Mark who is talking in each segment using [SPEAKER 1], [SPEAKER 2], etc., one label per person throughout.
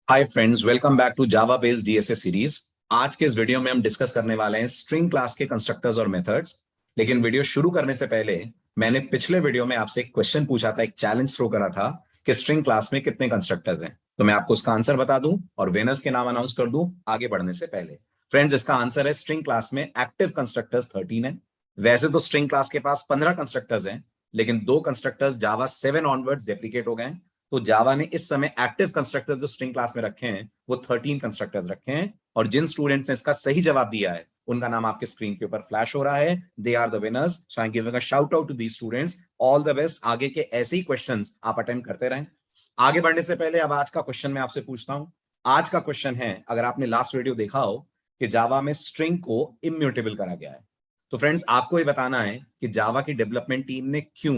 [SPEAKER 1] Hi friends, welcome back to Java based DSA series. आज के इस वीडियो में हम डिस्कस करने वाले हैं स्ट्रिंग क्लास के कंस्ट्रक्टर्स और मेथड्स। लेकिन वीडियो शुरू करने से पहले मैंने पिछले वीडियो में आपसे एक क्वेश्चन पूछा था, एक चैलेंज थ्रो करा था कि स्ट्रिंग क्लास में कितने कंस्ट्रक्टर्स हैं। तो मैं आपको उसका आंसर बता दूं और विनर्स के नाम अनाउंस कर दूं आगे बढ़ने से पहले। फ्रेंड्स, इसका आंसर है स्ट्रिंग क्लास में एक्टिव कंस्ट्रक्टर्स 13 है। वैसे तो स्ट्रिंग क्लास के पास 15 कंस्ट्रक्टर्स हैं, लेकिन दो कंस्ट्रक्टर्स जावा 7 ऑनवर्ड्स डेप्लीकेट हो गए। तो जावा ने इस समय एक्टिव कंस्ट्रक्टर्स जो स्ट्रिंग क्लास में रखे हैं वो 13 कंस्ट्रक्टर्स रखे हैं। और जिन स्टूडेंट्स ने इसका सही जवाब दिया है उनका नाम आपके स्क्रीन के ऊपर फ्लैश हो रहा है। They are the winners, so I am giving a shout out to these students. All the best, आगे के ऐसे ही क्वेश्चंस आप अटेम्प्ट करते रहें। आगे बढ़ने से पहले अब आज का क्वेश्चन मैं आपसे पूछता हूं। आज का क्वेश्चन है, अगर आपने लास्ट वीडियो देखा हो, कि जावा में स्ट्रिंग को इम्यूटेबल करा गया है। तो फ्रेंड्स, आपको ये बताना है कि जावा की डेवलपमेंट टीम ने क्यों,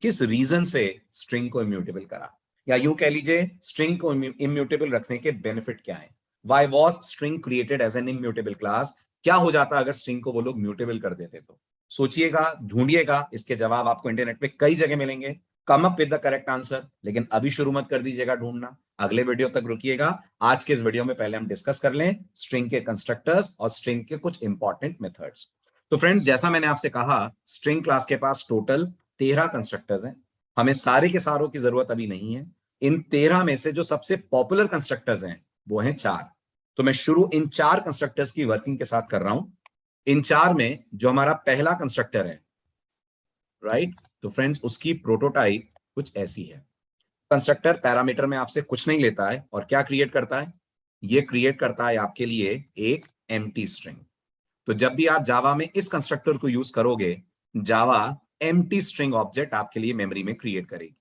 [SPEAKER 1] किस रीजन से स्ट्रिंग को इम्यूटेबल करा, या यूं कह लीजिए स्ट्रिंग को इम्यूटेबल रखने के बेनिफिट क्या है। Why was string created as an immutable class. क्या हो जाता अगर स्ट्रिंग को वो लोग म्यूटेबल कर देते? तो सोचिएगा, ढूंढिएगा, इसके जवाब आपको इंटरनेट पे कई जगह मिलेंगे। Come up with the correct answer. लेकिन अभी शुरू मत कर दीजिएगा ढूंढना, अगले वीडियो तक रुकिएगा। आज के इस वीडियो में पहले हम डिस्कस कर लें स्ट्रिंग के कंस्ट्रक्टर्स और स्ट्रिंग के कुछ इंपॉर्टेंट मेथड्स। तो फ्रेंड्स, जैसा मैंने आपसे कहा, स्ट्रिंग क्लास के पास टोटल 13 कंस्ट्रक्टर्स हैं। हमें सारे के सारों की जरूरत अभी नहीं है। इन 13 में से जो सबसे पॉपुलर कंस्ट्रक्टर्स हैं वो हैं 4। तो मैं शुरू इन 4 कंस्ट्रक्टर्स की वर्किंग के साथ कर रहा हूं। इन 4 में जो हमारा पहला कंस्ट्रक्टर है, राइट, तो फ्रेंड्स उसकी प्रोटोटाइप कुछ ऐसी है। कंस्ट्रक्टर पैरामीटर में आपसे कुछ नहीं लेता है और क्या क्रिएट करता है, ये क्रिएट करता है आपके लिए एक एम्प्टी स्ट्रिंग। तो जब भी आप जावा में इस कंस्ट्रक्टर को यूज करोगे, जावा एम्प्टी स्ट्रिंग ऑब्जेक्ट आपके लिए मेमोरी में क्रिएट करेगी।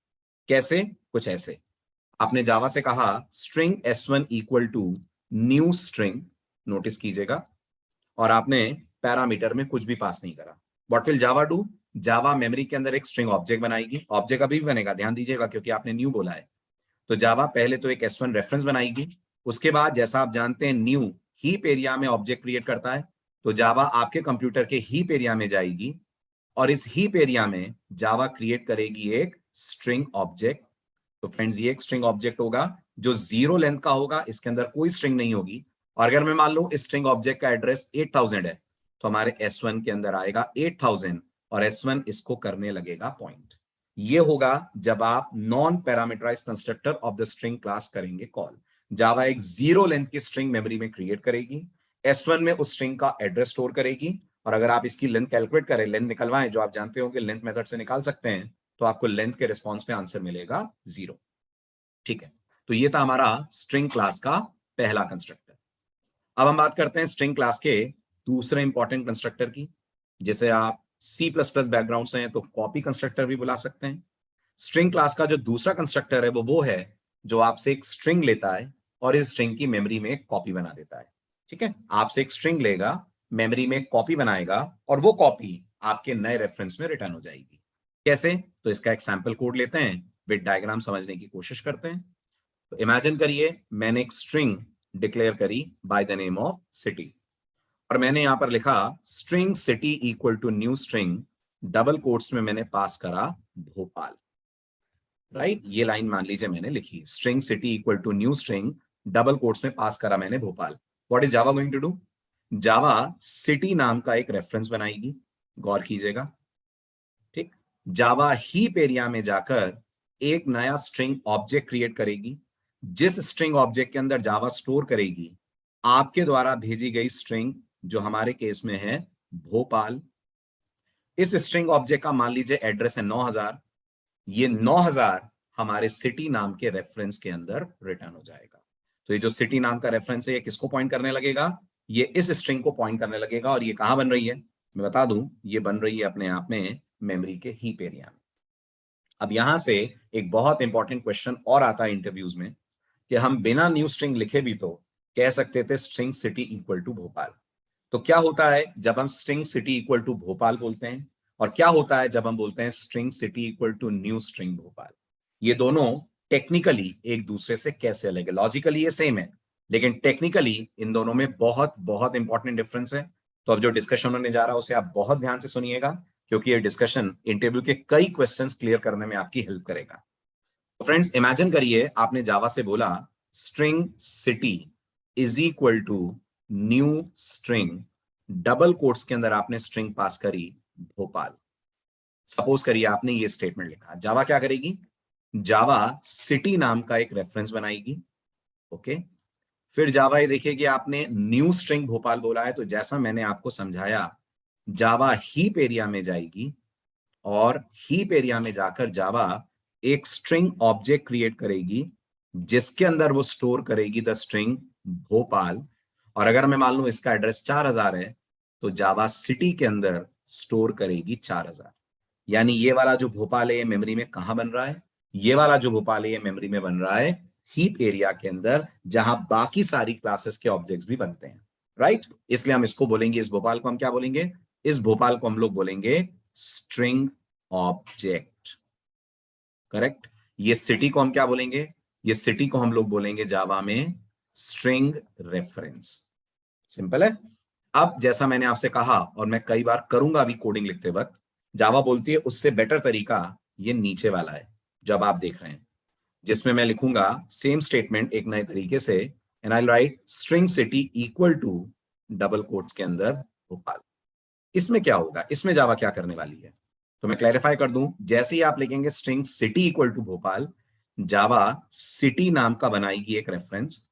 [SPEAKER 1] कैसे? कुछ ऐसे। आपने जावा से कहा string s1 equal to new string, notice कीजिएगा, और आपने पैरामीटर में कुछ भी पास नहीं करा। What will Java do? Java memory के अंदर एक स्ट्रिंग ऑब्जेक्ट बनाएगी। ऑब्जेक्ट अभी भी बनेगा, ध्यान दीजिएगा, क्योंकि आपने न्यू बोला है। तो जावा पहले तो एक s1 रेफरेंस बनाएगी। उसके बाद, जैसा आप जानते हैं, न्यू हीप एरिया में ऑब्जेक्ट क्रिएट करता है। तो जावा आपके कंप्यूटर के हीप एरिया में जाएगी और इस हीप एरिया में जावा क्रिएट करेगी एक स्ट्रिंग ऑब्जेक्ट। तो फ्रेंड्स, ये एक स्ट्रिंग ऑब्जेक्ट होगा जो 0 लेंथ का होगा, इसके अंदर कोई स्ट्रिंग नहीं होगी। और अगर मैं मान लूं इस स्ट्रिंग ऑब्जेक्ट का एड्रेस 8000 है, तो हमारे S1 के अंदर आएगा 8000 और S1 इसको करने लगेगा पॉइंट। ये होगा जब आप non parameterized constructor of the string class करेंगे कॉल। जावा एक 0 लेंथ की स्ट्रिंग मेमोरी में क्रिएट करेगी, S1 में उस स्ट्रिंग का एड्रेस स्टोर करेगी, और अगर आप इसकी लेंथ कैलकुलेट करें, लेंथ निकलवाएं, जो आप जानते हो कि लेंथ मेथड से निकाल सकते हैं, तो आपको लेंथ के रिस्पॉन्स में आंसर मिलेगा 0। ठीक है, तो ये था हमारा स्ट्रिंग क्लास का पहला कंस्ट्रक्टर। अब हम बात करते हैं स्ट्रिंग क्लास के दूसरे इंपॉर्टेंट कंस्ट्रक्टर की, जिसे आप C++ बैकग्राउंड से हैं तो कॉपी कंस्ट्रक्टर भी बुला सकते हैं। स्ट्रिंग क्लास का जो दूसरा कंस्ट्रक्टर है वो है जो आपसे एक स्ट्रिंग लेता है और इस स्ट्रिंग की मेमोरी में एक कॉपी बना देता है। ठीक है, आपसे एक स्ट्रिंग लेगा, मेमोरी में एक कॉपी बनाएगा, और वो कॉपी आपके नए रेफरेंस में रिटर्न हो जाएगी। कैसे? तो इसका एक सैंपल कोड लेते हैं, विद डायग्राम समझने की कोशिश करते हैं। तो इमेजिन करिए, मैंने एक स्ट्रिंग डिक्लेयर करी by the name of city, और मैंने यहां पर लिखा string city equal to new string, double quotes में मैंने पास करा भोपाल। राइट, ये लाइन मान लीजिए मैंने लिखी, string city equal to new string, double quotes में पास करा मैंने Bhopal. What is Java going to do? Java city नाम का एक रेफरेंस बनाएगी, गौर कीजिएगा। ठीक, जावा हीप एरिया में जाकर एक नया स्ट्रिंग ऑब्जेक्ट क्रिएट करेगी, जिस स्ट्रिंग ऑब्जेक्ट के अंदर जावा स्टोर करेगी आपके द्वारा भेजी गई स्ट्रिंग, जो हमारे केस में है भोपाल। इस स्ट्रिंग ऑब्जेक्ट का मान लीजिए एड्रेस है 9000। ये 9000 हमारे सिटी नाम के रेफरेंस के अंदर रिटर्न हो जाएगा। तो ये जो सिटी नाम का रेफरेंस है, ये किसको पॉइंट करने लगेगा? ये इस स्ट्रिंग को पॉइंट करने लगेगा। और ये कहां बन रही है? मैं बता दूं, ये बन रही है अपने आप में मेमोरी के हीप एरिया में। अब यहां से एक बहुत इंपॉर्टेंट क्वेश्चन और आता है इंटरव्यूज में, कि हम बिना न्यू स्ट्रिंग लिखे भी तो कह सकते थे string city equal to Bhopal. तो क्या होता है जब हम string city equal to Bhopal बोलते हैं, और क्या होता है जब हम बोलते हैं string city equal to new string Bhopal? ये दोनों टेक्निकली एक दूसरे से कैसे अलग है? लॉजिकली ये सेम है, लेकिन टेक्निकली इन दोनों में बहुत बहुत इंपॉर्टेंट डिफरेंस है। तो अब जो डिस्कशन होने जा रहा है उसे आप बहुत ध्यान से सुनिएगा, क्योंकि ये डिस्कशन इंटरव्यू के कई क्वेश्चंस क्लियर करने में आपकी हेल्प करेगा। तो फ्रेंड्स, इमेजिन करिए आपने जावा से बोला string city is equal to new string, double quotes के अंदर आपने स्ट्रिंग पास करी भोपाल। सपोज करिए आपने ये स्टेटमेंट लिखा, जावा क्या करेगी, जावा सिटी नाम का एक रेफरेंस बनाएगी। ओके, फिर जावा ये देखेगी आपने न्यू स्ट्रिंग भोपाल बोला है, तो जैसा मैंने आपको समझाया, जावा हीप एरिया में जाएगी और हीप एरिया में जाकर जावा एक स्ट्रिंग ऑब्जेक्ट क्रिएट करेगी जिसके अंदर वो स्टोर करेगी द स्ट्रिंग भोपाल। और अगर मैं मान लूं इसका एड्रेस 4000 है, तो जावा सिटी के अंदर स्टोर करेगी 4000। यानी ये वाला जो भोपाल है ये मेमोरी में कहां बन रहा है, ये वाला जो भोपाल है ये मेमोरी में बन रहा है हीप एरिया के अंदर, जहां बाकी सारी क्लासेस के ऑब्जेक्ट्स भी बनते हैं, राइट। इसलिए हम इसको बोलेंगे, इस भोपाल को हम क्या बोलेंगे, इस भोपाल को हम लोग बोलेंगे स्ट्रिंग ऑब्जेक्ट, करेक्ट। ये सिटी को हम क्या बोलेंगे, ये सिटी को हम लोग बोलेंगे जावा में स्ट्रिंग रेफरेंस। सिंपल है। अब जैसा मैंने आपसे कहा और मैं कई बार करूंगा अभी कोडिंग लिखते वक्त, जावा बोलती है उससे बेटर तरीका ये नीचे वाला है जब आप देख रहे हैं, जिसमें मैं लिखूंगा सेम स्टेटमेंट एक नए तरीके से, and I write string city equal to double quotes के अंदर भोपाल। इसमें क्या होगा, इसमें जावा क्या करने वाली है, तो मैं क्लैरिफाई कर दूं, जैसे ही आप लिखेंगे string city equal to Bhopal, Java city नाम का बनाएगी एक रेफरेंस।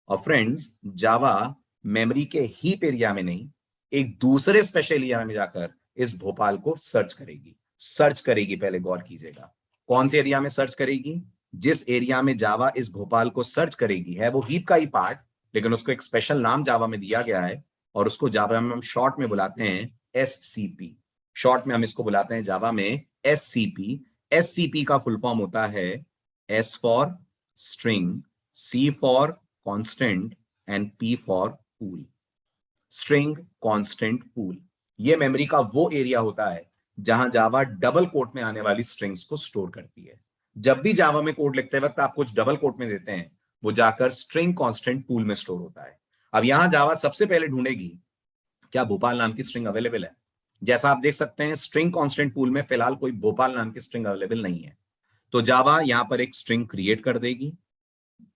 [SPEAKER 1] और फ्रेंड्स, जावा मेमोरी के हीप एरिया में नहीं, एक दूसरे स्पेशल एरिया में जाकर इस भोपाल को सर्च करेगी। सर्च करेगी, पहले गौर कीजिएगा, कौन से एरिया में सर्च करेगी, जिस एरिया में जावा इस भोपाल को सर्च करेगी है वो हीप का ही पार्ट, लेकिन उसको एक स्पेशल नाम जावा में दिया गया है और उसको जावा में हम शॉर्ट में बुलाते हैं एससीपी। शॉर्ट में हम इसको बुलाते हैं जावा में एससीपी। एससीपी का फुल फॉर्म होता है S for string, C for constant and P for pool. String constant pool, ये मेमोरी का वो एरिया होता है जहां जावा डबल कोट में आने वाली स्ट्रिंग्स को स्टोर करती है। जब भी जावा में कोड लिखते वक्त आप कुछ डबल कोट में देते हैं, वो जाकर स्ट्रिंग कांस्टेंट पूल में स्टोर होता है। अब यहां जावा सबसे पहले ढूंढेगी क्या भोपाल नाम की स्ट्रिंग अवेलेबल है। जैसा आप देख सकते हैं स्ट्रिंग कांस्टेंट पूल में फिलहाल कोई भोपाल नाम की स्ट्रिंग अवेलेबल नहीं है, तो जावा यहां पर एक स्ट्रिंग क्रिएट कर देगी,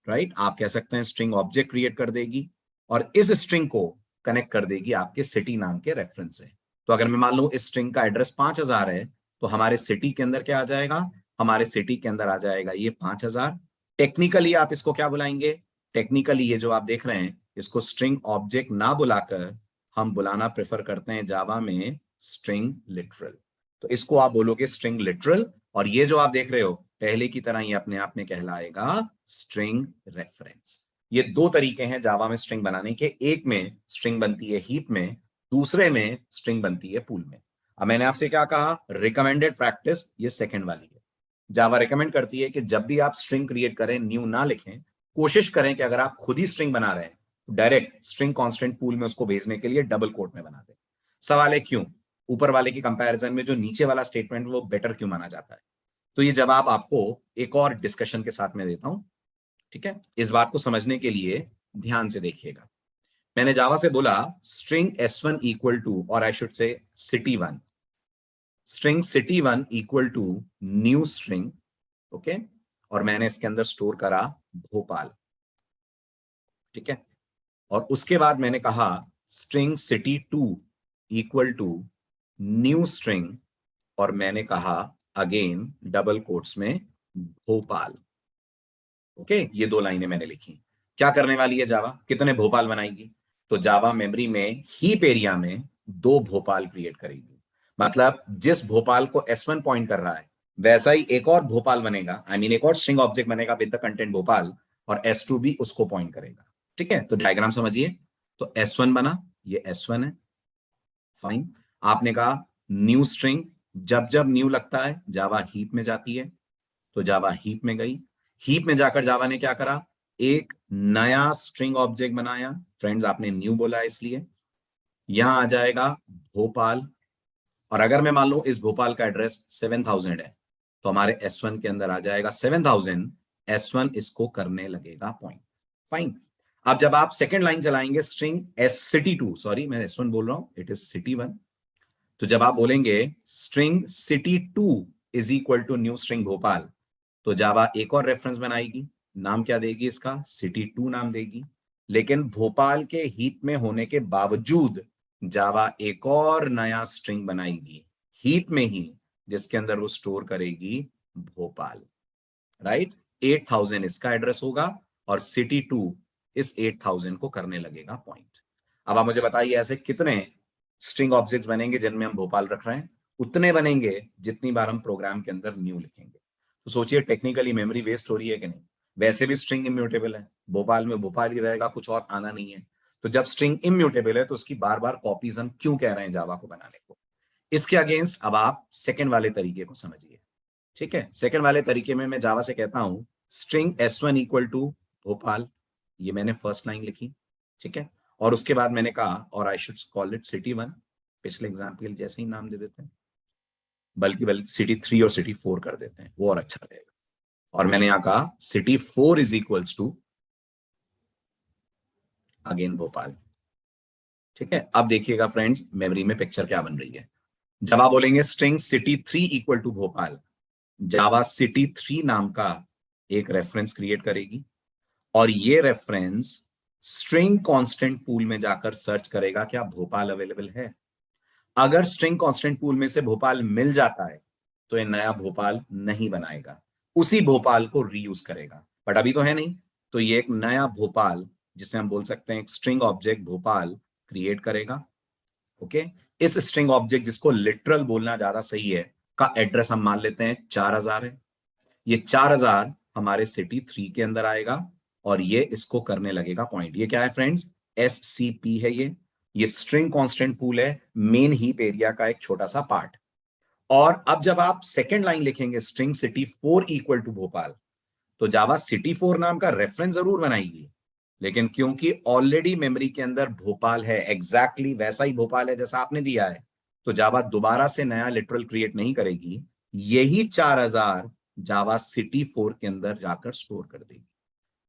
[SPEAKER 1] राइट। आप कह सकते हैं स्ट्रिंग ऑब्जेक्ट क्रिएट कर देगी और इस स्ट्रिंग को कनेक्ट कर देगी आपके सिटी नाम के रेफरेंस से। तो अगर मैं मान लूं इस स्ट्रिंग का एड्रेस 5000 है, तो हमारे सिटी के अंदर क्या आ जाएगा, हमारे सिटी के अंदर आ जाएगा ये 5000। टेक्निकली आप इसको क्या बुलाएंगे, टेक्निकली ये जो आप देख रहे हैं इसको स्ट्रिंग ऑब्जेक्ट ना बुलाकर हम बुलाना प्रेफर करते हैं जावा में स्ट्रिंग लिटरल। तो इसको आप बोलोगे स्ट्रिंग लिटरल, और ये जो आप देख रहे हो पहले की तरह ये अपने आप में कहलाएगा स्ट्रिंग रेफरेंस। ये दो तरीके हैं जावा में स्ट्रिंग बनाने के, एक में स्ट्रिंग बनती है हीप में, दूसरे में स्ट्रिंग बनती है पूल में। अब मैंने आपसे क्या कहा, रिकमेंडेड प्रैक्टिस ये सेकंड वाली है। जावा रिकमेंड करती है कि जब भी आप स्ट्रिंग क्रिएट करें न्यू ना लिखें, कोशिश करें कि अगर आप खुद ही स्ट्रिंग बना रहे हैं तो डायरेक्ट स्ट्रिंग कांस्टेंट पूल में उसको भेजने के लिए डबल कोट में बना दें। सवाल है क्यों, ऊपर वाले की कंपैरिजन में जो नीचे वाला स्टेटमेंट वो बेटर क्यों माना जाता है, तो ये जवाब आपको एक और डिस्कशन के साथ में देता हूं, ठीक है। इस बात को समझने के लिए ध्यान से देखिएगा। मैंने जावा से बोला स्ट्रिंग s1 इक्वल टू, और आई should say city1, string city1 equal to new string, okay, और मैंने इसके अंदर स्टोर करा भोपाल, ठीक है। और उसके बाद मैंने कहा string city2 equal to new string, और मैंने कहा अगेन डबल कोट्स में भोपाल, ओके। ये दो लाइनें मैंने लिखी। क्या करने वाली है जावा, कितने भोपाल बनाएगी, तो जावा मेमोरी में हीप एरिया में दो भोपाल क्रिएट करेगी। मतलब जिस भोपाल को S1 पॉइंट कर रहा है वैसा ही एक और भोपाल बनेगा, आई मीन एक और स्ट्रिंग ऑब्जेक्ट बनेगा विद द कंटेंट भोपाल, और S2 भी उसको पॉइंट करेगा, ठीक है। तो डायग्राम समझिए, तो S1 बना, ये S1 है, फाइन। आपने कहा न्यू स्ट्रिंग, जब जब न्यू लगता है जावा हीप में जाती है, तो जावा हीप में गई। हीप में जाकर जावा ने क्या करा, एक नया स्ट्रिंग ऑब्जेक्ट बनाया, फ्रेंड्स आपने न्यू बोला है इसलिए, यहां आ जाएगा भोपाल। और अगर मैं मान लूं इस भोपाल का एड्रेस 7000 है, तो हमारे S1 के अंदर आ जाएगा 7000, S1 इसको करने लगेगा पॉइंट, फाइन। अब जब आप सेकेंड लाइन चलाएंगे स्ट्रिंग city2, सॉरी मैं S1 बोल रहा हूं, इट इज city1, तो जब आप बोलेंगे string city2 is equal to new string Bhopal, तो जावा एक और रेफरेंस बनाएगी नाम क्या देगी इसका, सिटी 2 नाम देगी। लेकिन भोपाल के हीप में होने के बावजूद जावा एक और नया स्ट्रिंग बनाएगी हीप में ही, जिसके अंदर वो स्टोर करेगी भोपाल, राइट। 8000 इसका एड्रेस होगा और सिटी 2 इस 8000 को करने लगेगा पॉइंट। अब आप मुझे बताइए ऐसे कितने स्ट्रिंग ऑब्जेक्ट्स बनेंगे जिनमें हम भोपाल रख रहे हैं? उतने बनेंगे जितनी बार हम प्रोग्राम के अंदर न्यू लिखेंगे। तो सोचिए टेक्निकली मेमोरी वेस्ट हो रही है कि नहीं? वैसे भी स्ट्रिंग इम्यूटेबल है, भोपाल में भोपाल ही रहेगा, कुछ और आना नहीं है। तो जब स्ट्रिंग इम्यूटेबल है तो उसकी बार बार कॉपीज हम क्यों कह रहे हैं जावा को बनाने को? इसके अगेंस्ट अब आप सेकेंड वाले तरीके को समझिए, ठीक है। सेकेंड वाले तरीके में मैं जावा से कहता हूं string s1 equal to Bhopal, ये मैंने फर्स्ट लाइन लिखी, ठीक है। और उसके बाद मैंने कहा और I should call it city 1, पिछले एग्जाम्पल जैसे ही नाम दे देते हैं, बल्कि सिटी 3 और सिटी 4 कर देते हैं, वो और अच्छा रहेगा। और मैंने यहां कहा city 4 is equals to again Bhopal, ठीक है। अब देखिएगा फ्रेंड्स मेमोरी में पिक्चर क्या बन रही है। जब आप बोलेंगे string city 3 equal to Bhopal, Java city 3 नाम का एक रेफरेंस क्रिएट करेगी और ये रेफरेंस स्ट्रिंग कांस्टेंट पूल में जाकर सर्च करेगा क्या भोपाल अवेलेबल है। अगर स्ट्रिंग कांस्टेंट पूल में से भोपाल मिल जाता है तो ये नया भोपाल नहीं बनाएगा, उसी भोपाल को रीयूज करेगा। बट अभी तो है नहीं, तो ये एक नया भोपाल, जिसे हम बोल सकते हैं एक स्ट्रिंग ऑब्जेक्ट भोपाल, क्रिएट करेगा। ओके, इस स्ट्रिंग ऑब्जेक्ट, जिसको लिटरल बोलना ज्यादा सही है, का एड्रेस हम मान लेते हैं 4000 है। ये 4000 हमारे सिटी 3 के अंदर आएगा और ये इसको करने लगेगा पॉइंट। ये क्या है फ्रेंड्स? SCP है ये स्ट्रिंग कांस्टेंट पूल है, मेन हीप एरिया का एक छोटा सा पार्ट। और अब जब आप सेकेंड लाइन लिखेंगे string city 4 equal to Bhopal, तो जावा सिटी 4 नाम का रेफरेंस जरूर बनाएगी, लेकिन क्योंकि ऑलरेडी मेमोरी के अंदर भोपाल है, एग्जैक्टली वैसा ही भोपाल है जैसा आपने दिया है, तो जावा दोबारा से नया लिटरल क्रिएट नहीं करेगी, यही 4000 जावा सिटी 4 के अंदर जाकर स्टोर कर देगी।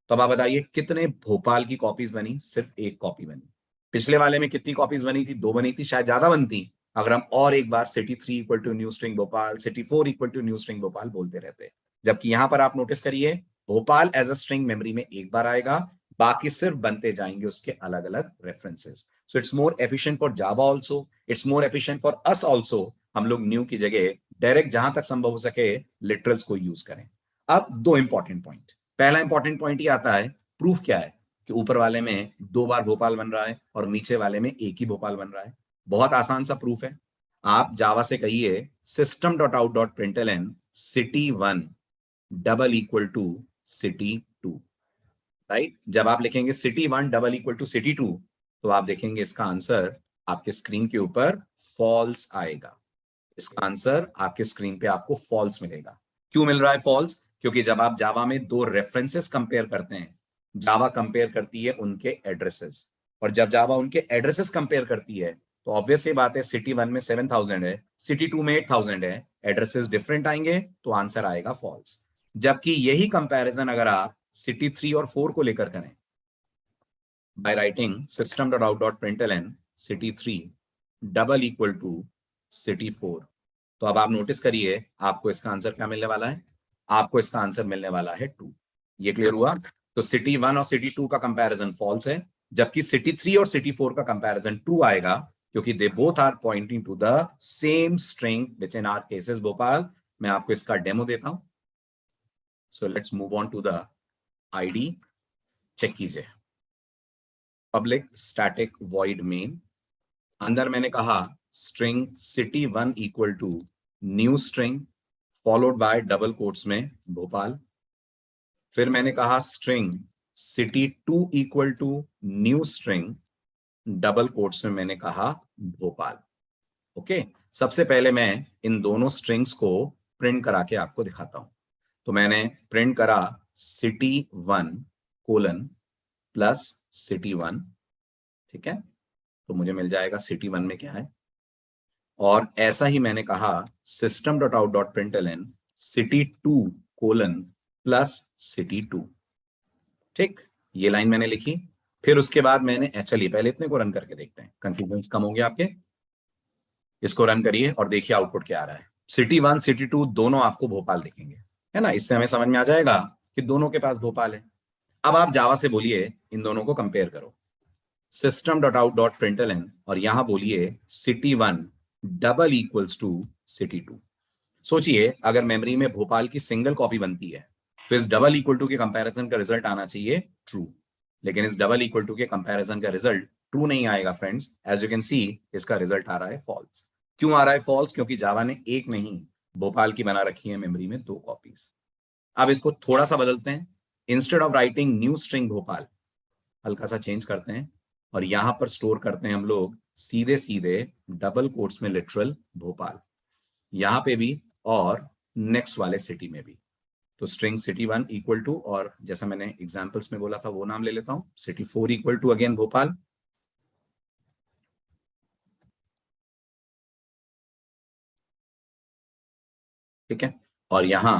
[SPEAKER 1] तो अब आप बताइए कितने भोपाल की कॉपीज बनी? सिर्फ एक कॉपी बनी। पिछले वाले में कितनी कॉपीज बनी थी? 2 बनी थी, शायद ज्यादा बनती अगर हम और एक बार city 3 equal to new string Bhopal, city 4 equal to new string Bhopal बोलते रहते। जबकि यहां पर आप नोटिस करिए Bhopal as a string memory में एक बार आएगा, बाकी सिर्फ बनते जाएंगे उसके अलग अलग references. So it's more efficient for Java also, it's more efficient for us also. हम लोग न्यू की जगह डायरेक्ट जहां तक संभव हो सके लिटरल्स को यूज करें। अब 2 इंपॉर्टेंट पॉइंट। पहला इंपॉर्टेंट पॉइंट ये आता है, प्रूफ क्या है कि ऊपर वाले में 2 बार भोपाल बन रहा है और नीचे वाले में एक ही भोपाल बन रहा है? बहुत आसान सा प्रूफ है। आप जावा से कहिए system.out.println city 1 double equal to city 2, right. जब आप लिखेंगे city 1 double equal to city 2, तो आप देखेंगे इसका आंसर आपके स्क्रीन के ऊपर फॉल्स आएगा। इसका आंसर आपके स्क्रीन पे आपको फॉल्स मिलेगा। क्यों मिल रहा है फॉल्स? क्योंकि जब आप जावा में 2 रेफरेंसेस कंपेयर करते हैं, जावा कंपेयर करती है उनके एड्रेसेस, और जब जावा उनके एड्रेसेस कंपेयर करती है तो ऑब्वियस सी बात है सिटी 1 में 7000 है, सिटी 2 में 8000 है, एड्रेसेस डिफरेंट आएंगे तो आंसर आएगा फॉल्स। जबकि यही कंपैरिजन अगर आप सिटी 3 और 4 को लेकर करें by writing system.out.println city 3 double equal to city 4, तो अब आप नोटिस करिए आपको इसका आंसर क्या मिलने वाला है? आपको इसका आंसर मिलने वाला है 2। ये क्लियर हुआ? तो सिटी 1 और सिटी 2 का कंपैरिजन फॉल्स है, जबकि सिटी 3 और सिटी 4 का कंपैरिजन ट्रू आएगा, क्योंकि they both are pointing to the same string which in our cases Bhopal. मैं आपको इसका डेमो देता हूं। So let's move on to the IDE. Check कीजिए, पब्लिक स्टैटिक वॉइड मेन, अंदर मैंने कहा string city 1 equal to new string followed by double quotes में भोपाल। फिर मैंने कहा string city 2 equal to new string double quotes में मैंने कहा भोपाल। ओके, सबसे पहले मैं इन दोनों स्ट्रिंग्स को प्रिंट करा के आपको दिखाता हूं। तो मैंने प्रिंट करा सिटी 1 कोलन प्लस सिटी 1, ठीक है। तो मुझे मिल जाएगा सिटी 1 में क्या है, और ऐसा ही मैंने कहा system.out.println city 2 colon plus city 2, ठीक। ये लाइन मैंने लिखी। फिर उसके बाद मैंने चलिए पहले इतने को रन करके देखते हैं, कंफ्यूजन कम हो गया आपके। इसको रन करिए और देखिए आउटपुट क्या आ रहा है। सिटी 1 सिटी 2 दोनों आपको भोपाल दिखेंगे, है ना। इससे हमें समझ में आ जाएगा कि दोनों के पास भोपाल है। अब आप जावा से बोलिए इन दोनों को कंपेयर करो, system.out.println और यहां बोलिए city1 double equals to city2। सोचिए अगर मेमोरी में भोपाल की सिंगल कॉपी बनती है तो इस डबल इक्वल टू के कंपैरिजन का रिजल्ट आना चाहिए ट्रू, लेकिन इस डबल इक्वल टू के कंपैरिजन का रिजल्ट ट्रू नहीं आएगा friends. As you can see इसका रिजल्ट आ रहा है फॉल्स। क्यों आ रहा है फॉल्स? क्योंकि जावा ने एक नहीं भोपाल की बना रखी है मेमोरी में 2 कॉपीज। अब इसको थोड़ा सा बदलते हैं, instead of writing new string Bhopal हल्का सा चेंज करते हैं और यहां पर स्टोर करते हैं हम लोग सीधे सीधे डबल कोट्स में लिटरल भोपाल, यहां पे भी और नेक्स्ट वाले सिटी में भी। तो स्ट्रिंग city1 इक्वल टू, और जैसा मैंने एग्जांपल्स में बोला था वो नाम ले लेता हूं, city4 equal to again Bhopal, ठीक है। और यहां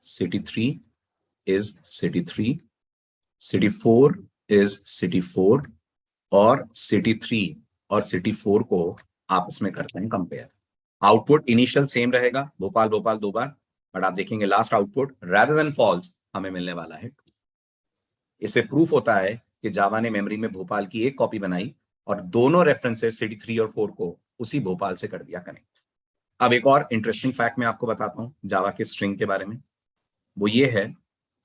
[SPEAKER 1] city3 is city3, city4 is city4 और city3 और city4 को आपस में करते हैं कंपेयर। आउटपुट इनिशियल सेम रहेगा, भोपाल भोपाल 2 बार, बट आप देखेंगे last output rather than false हमें मिलने वाला है ट्रू। इससे प्रूफ होता है कि जावा ने मेमोरी में भोपाल की एक कॉपी बनाई और दोनों रेफरेंसेस city3 और 4 को उसी भोपाल से कर दिया कनेक्ट। अब एक और इंटरेस्टिंग फैक्ट मैं आपको बताता हूं जावा के स्ट्रिंग के बारे में, वो ये है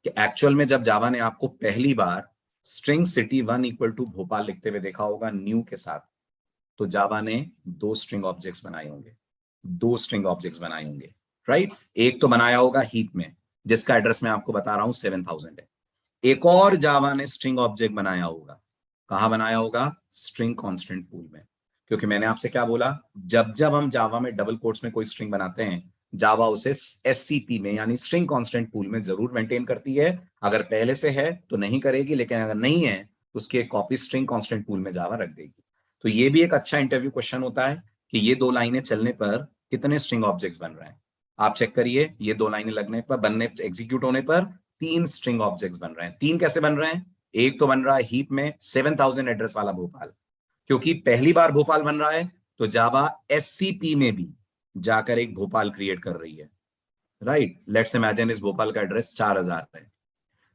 [SPEAKER 1] कि एक्चुअल में जब जावा ने आपको पहली बार string city1 equal to Bhopal लिखते हुए देखा होगा न्यू के साथ, तो जावा ने 2 स्ट्रिंग ऑब्जेक्ट्स बनाए होंगे, 2 स्ट्रिंग ऑब्जेक्ट्स बनाए होंगे, राइट। एक तो बनाया होगा हीप में जिसका एड्रेस मैं आपको बता रहा हूं 7000 है। एक और जावा ने स्ट्रिंग ऑब्जेक्ट बनाया होगा, कहां बनाया होगा? स्ट्रिंग कांस्टेंट पूल में। क्योंकि मैंने आपसे क्या बोला, जब जब हम जावा में डबल कोट्स में कोई स्ट्रिंग बनाते हैं जावा उसे एससीपी में यानी स्ट्रिंग कांस्टेंट पूल में जरूर मेंटेन करती है। अगर पहले से है तो नहीं करेगी, लेकिन अगर नहीं है तो उसकी एक कॉपी स्ट्रिंग कांस्टेंट पूल में जावा रख देगी। तो ये भी एक अच्छा इंटरव्यू क्वेश्चन होता है कि ये 2 लाइनें चलने पर कितने स्ट्रिंग ऑब्जेक्ट्स बन रहे हैं। आप चेक करिए, ये 2 लाइनें लगने पर बनने एग्जीक्यूट होने पर 3 स्ट्रिंग ऑब्जेक्ट्स बन रहे हैं। 3 कैसे बन रहे हैं? एक तो बन रहा है हीप में 7000 एड्रेस वाला भोपाल, क्योंकि पहली बार भोपाल बन रहा है तो जावा एससीपी में भी जाकर एक भोपाल क्रिएट कर रही है, राइट। लेट्स इमेजिन इस भोपाल का एड्रेस 4000 है।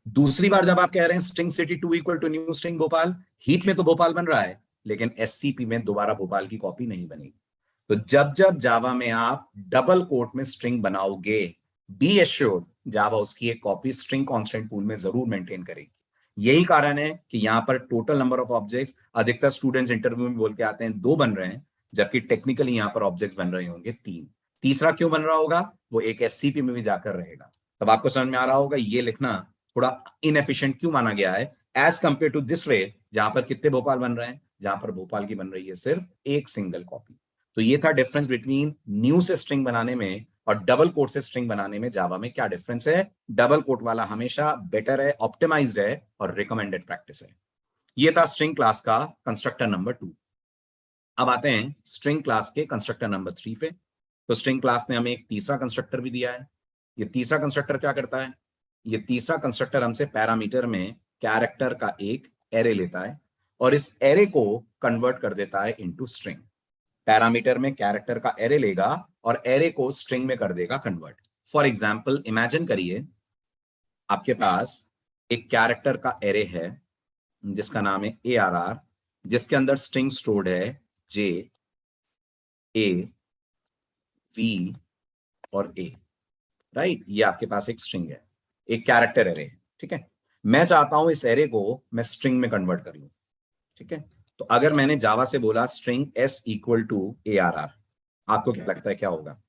[SPEAKER 1] दूसरी बार जब आप कह रहे हैं string city2 equal to new string Bhopal, heap में तो भोपाल बन रहा है लेकिन एससीपी में दोबारा भोपाल की कॉपी नहीं बनेगी। तो जब जब जावा में आप डबल कोट में स्ट्रिंग बनाओगे, बी एश्योर्ड जावा उसकी एक कॉपी स्ट्रिंग कांस्टेंट पूल में जरूर मेंटेन करेगी। यही कारण है कि यहां पर टोटल नंबर ऑफ ऑब्जेक्ट्स, अधिकतर स्टूडेंट्स इंटरव्यू में बोल के आते हैं 2 बन रहे हैं, जबकि टेक्निकली यहां पर ऑब्जेक्ट्स बन रहे होंगे 3। तीसरा क्यों बन रहा होगा? वो एक एससीपी में भी जाकर रहेगा। तब आपको समझ में आ रहा होगा ये लिखना थोड़ा इनएफिशिएंट क्यों माना गया है as compare to this way, जहां पर कितने भोपाल बन रहे हैं, जहां पर भोपाल की बन रही है सिर्फ एक सिंगल कॉपी। तो ये था डिफरेंस बिटवीन न्यू से स्ट्रिंग बनाने में और डबल कोट से स्ट्रिंग बनाने में जावा में क्या डिफरेंस है। डबल कोट वाला हमेशा बेटर है, ऑप्टिमाइज्ड है और रिकमेंडेड प्रैक्टिस है। ये था स्ट्रिंग क्लास का कंस्ट्रक्टर नंबर 2। अब आते हैं स्ट्रिंग क्लास के कंस्ट्रक्टर नंबर 3 पे। तो स्ट्रिंग क्लास ने हमें एक तीसरा कंस्ट्रक्टर भी दिया है। ये तीसरा कंस्ट्रक्टर क्या करता है? ये तीसरा कंस्ट्रक्टर हमसे पैरामीटर में कैरेक्टर का एक एरे लेता है और इस एरे को कन्वर्ट कर देता है इनटू स्ट्रिंग। पैरामीटर में कैरेक्टर का एरे लेगा और एरे को स्ट्रिंग में कर देगा कन्वर्ट। फॉर एग्जाम्पल इमेजिन करिए आपके पास एक कैरेक्टर का एरे है जिसका नाम है ARR, जिसके अंदर स्ट्रिंग स्टोर्ड है J, A, V और A, राइट। ये आपके पास एक स्ट्रिंग है, एक कैरेक्टर एरे है, ठीक है। मैं चाहता हूं इस एरे को मैं स्ट्रिंग में कन्वर्ट कर लूं, ठीक है। तो अगर मैंने जावा से बोला string S equal to ARR, आपको क्या लगता है क्या होगा?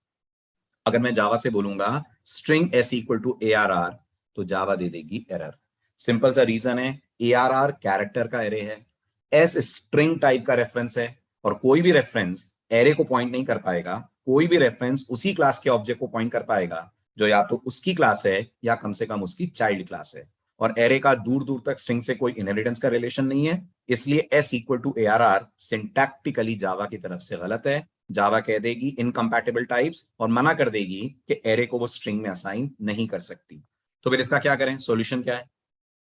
[SPEAKER 1] अगर मैं जावा से बोलूंगा string S equal to ARR तो जावा दे देगी एरर। सिंपल सा रीजन है, ARR कैरेक्टर का एरे है, S स्ट्रिंग टाइप का रेफरेंस है और कोई भी रेफरेंस एरे को पॉइंट नहीं कर पाएगा, कोई भी रेफरेंस उसी क्लास के ऑब्जेक्ट को पॉइंट कर पाएगा जो या तो उसकी क्लास है या कम से कम उसकी चाइल्ड क्लास है। और एरे का दूर दूर तक स्ट्रिंग से कोई इनहेरिटेंस का रिलेशन नहीं है, इसलिए S equal to ARR syntactically Java की तरफ से गलत है। जावा कह देगी इनकम्पैटिबल टाइप्स और मना कर देगी कि एरे को वो स्ट्रिंग में असाइन नहीं कर सकती। तो फिर इसका क्या करें? सॉल्यूशन क्या है?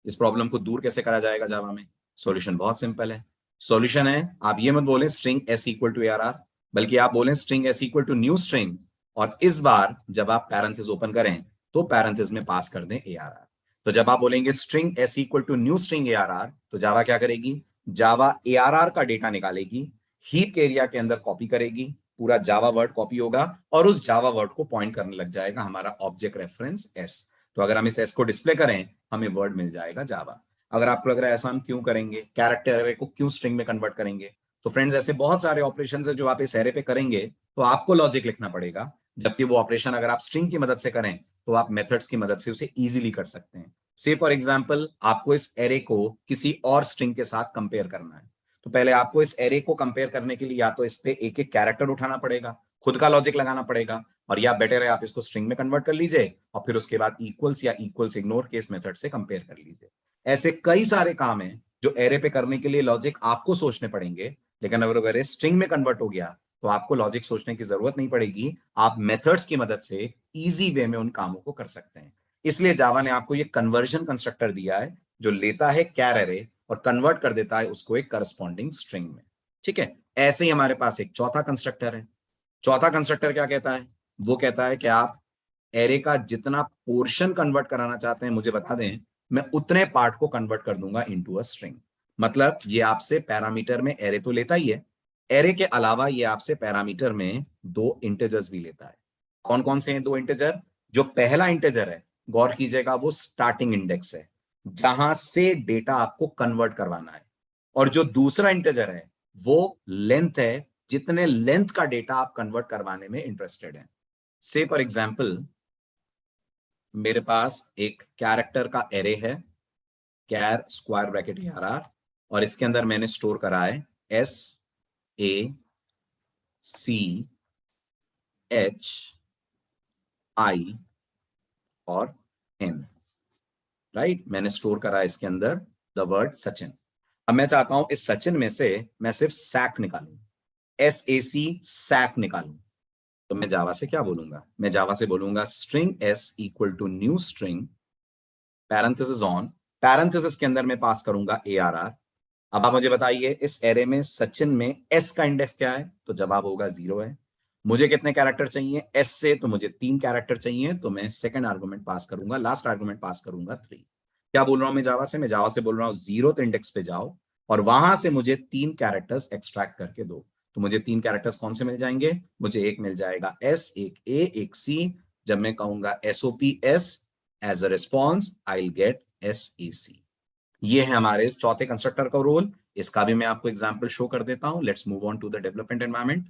[SPEAKER 1] इस प्रॉब्लम को दूर कैसे करा जाएगा जावा में? सॉल्यूशन बहुत सिंपल है। सॉल्यूशन है, आप ये मत बोलें string S equal to ARR, बल्कि आप बोलें string S equal to new string और इस बार जब आप पैरेंथेसिस ओपन करें तो पैरेंथेसिस में पास कर दें ARR। तो जब आप बोलेंगे string S equal to new string ARR, तो जावा क्या करेगी, जावा ARR का डेटा निकालेगी, हीप एरिया के अंदर कॉपी करेगी, पूरा जावा वर्ड कॉपी होगा और उस जावा वर्ड को पॉइंट करने लग जाएगा हमारा ऑब्जेक्ट रेफरेंस एस। तो अगर हम इस एस को डिस्प्ले करें, हमें वर्ड मिल जाएगा जावा। अगर आपको लग रहा है ऐसा हम क्यों करेंगे, कैरेक्टर एरे को क्यों स्ट्रिंग में कन्वर्ट करेंगे, तो फ्रेंड्स ऐसे बहुत सारे ऑपरेशन है जो आप इस एरे पे करेंगे, तो आपको लॉजिक लिखना पड़ेगा, जबकि वो ऑपरेशन अगर आप स्ट्रिंग की मदद से करें तो आप मेथड्स की मदद से उसे इजीली कर सकते हैं। से फॉर एग्जांपल आपको इस एरे को किसी और स्ट्रिंग के साथ कंपेयर करना है, तो पहले आपको इस एरे को कंपेयर करने के लिए या तो इस पे एक एक कैरेक्टर उठाना पड़ेगा, खुद का लॉजिक लगाना पड़ेगा, और या बेटर है आप इसको स्ट्रिंग में कन्वर्ट कर लीजिए और फिर उसके बाद इक्वल्स या इक्वल्स इग्नोर केस मेथड से कंपेयर कर लीजिए। ऐसे कई सारे काम हैं जो एरे पे करने के लिए लॉजिक आपको सोचने पड़ेंगे, लेकिन अगर एरे स्ट्रिंग में कन्वर्ट हो गया तो आपको लॉजिक सोचने की जरूरत नहीं पड़ेगी, आप मेथड्स की मदद से इजी वे में उन कामों को कर सकते हैं। इसलिए जावा ने आपको ये कन्वर्जन कंस्ट्रक्टर दिया है जो लेता है कैर एरे और कन्वर्ट कर देता है उसको एक करस्पॉन्डिंग स्ट्रिंग में। ठीक है, ऐसे ही हमारे पास एक चौथा कंस्ट्रक्टर है। चौथा कंस्ट्रक्टर क्या कहता है, वो कहता है कि आप एरे का जितना पोर्शन कन्वर्ट कराना चाहते हैं मुझे बता दें, मैं उतने पार्ट को कन्वर्ट कर दूंगा इनटू अ स्ट्रिंग। मतलब ये आपसे पैरामीटर में एरे तो लेता ही है, एरे के अलावा ये आपसे पैरामीटर में दो इंटीजर्स भी लेता है। कौन कौन से हैं दो इंटीजर, जो पहला इंटीजर है गौर कीजिएगा वो स्टार्टिंग इंडेक्स है जहां से डेटा आपको कन्वर्ट करवाना है, और जो दूसरा इंटीजर है वो लेंथ है, जितने लेंथ का डेटा आप कन्वर्ट करवाने में इंटरेस्टेड हैं। से फॉर एग्जांपल मेरे पास एक कैरेक्टर का एरे है, कैर स्क्वायर ब्रैकेट ARR, और इसके अंदर मैंने स्टोर करा है SACHI और N, राइट। मैंने स्टोर करा है इसके अंदर द वर्ड सचिन। अब मैं चाहता हूं इस सचिन में से मैं सिर्फ सैक निकालूं, SAC सैक निकालूं। तो मैं जावा से क्या बोलूंगा, मैं जावा से बोलूंगा string S equal to new string parenthesis on, parenthesis के अंदर मैं पास करूंगा ARR। अब आप मुझे बताइए इस एरे में सचिन में S का इंडेक्स क्या है, तो जवाब होगा 0 है। मुझे कितने कैरेक्टर चाहिए S से, तो मुझे 3 कैरेक्टर चाहिए, तो मैं सेकंड आर्गुमेंट पास करूंगा, लास्ट आर्गुमेंट पास करूंगा 3। क्या बोल रहा हूं मैं जावा से, मैं जावा से बोल रहा हूं 0th इंडेक्स पे जाओ और वहां से मुझे 3 कैरेक्टर्स एक्सट्रैक्ट करके दो। तो मुझे 3 कैरेक्टर्स कौन से मिल जाएंगे, मुझे एक मिल जाएगा S, एक A, एक C। जब मैं कहूंगा SOPS as a response I will get SAC। ये है हमारे इस चौथे कंस्ट्रक्टर का रोल। इसका भी मैं आपको एग्जांपल शो कर देता हूं। Let's move on to the development environment,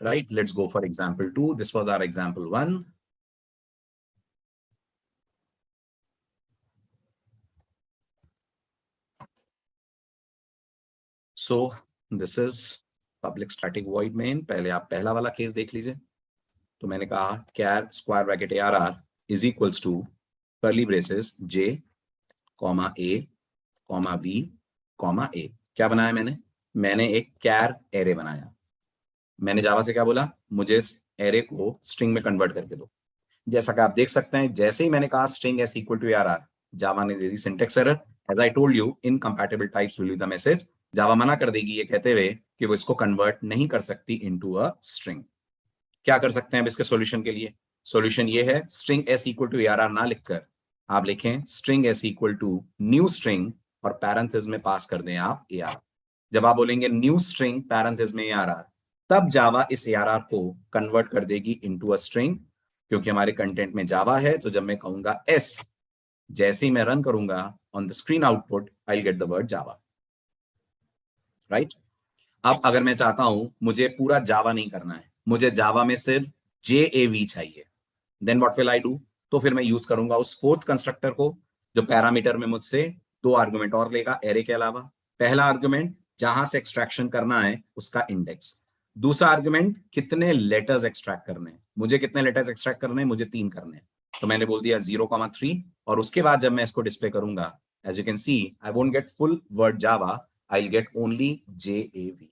[SPEAKER 1] right. Let's go for example 2, this was our example 1। So this is public static void main. पहले आप पहला वाला केस देख लीजिए। तो मैंने कहा char square bracket ARR is equals to curly braces J comma A comma V comma A। क्या बनाया मैंने एक कैर एरे बनाया। मैंने जावा से क्या बोला, मुझे इस एरे को स्ट्रिंग में कन्वर्ट करके दो। जैसा कि आप देख सकते हैं, जैसे ही मैंने कहा string S equal to ARR, Java ने दे दी syntax error. As I told you incompatible types will be the message. Java मना कर देगी ये कहते हुए कि वो इसको कन्वर्ट नहीं कर सकती इनटू अ स्ट्रिंग। क्या कर सकते हैं अब इसके सॉल्यूशन के लिए, सॉल्यूशन ये है string S equal to ARR ना लिखकर आप लिखें string S equal to new string और पैरेंथेसिस में पास कर दें आप AR। जब आप बोलेंगे न्यू स्ट्रिंग पैरेंथेसिस में ARR, तब जावा इस ARR को कन्वर्ट कर देगी इनटू अ स्ट्रिंग। क्योंकि हमारे कंटेंट में जावा है, तो जब मैं कहूंगा S, जैसे ही मैं रन करूंगा on the screen output I will get the word Java, right. अब अगर मैं चाहता हूं मुझे पूरा जावा नहीं करना है, मुझे जावा में सिर्फ JAV चाहिए, then what will I do, तो फिर मैं यूज करूंगा उस फोर्थ कंस्ट्रक्टर को जो पैरामीटर में मुझसे 2 आर्गुमेंट और लेगा एरे के अलावा। पहला आर्गुमेंट जहां से एक्सट्रैक्शन करना है उसका इंडेक्स, दूसरा आर्गुमेंट कितने लेटर्स एक्सट्रैक्ट करने हैं, मुझे कितने लेटर्स एक्सट्रैक्ट करने हैं, मुझे 3 करने हैं, तो मैंने बोल दिया 0,3। और उसके बाद जब मैं इसको डिस्प्ले करूंगा, as you can see I won't get full word Java, I will get only JAV।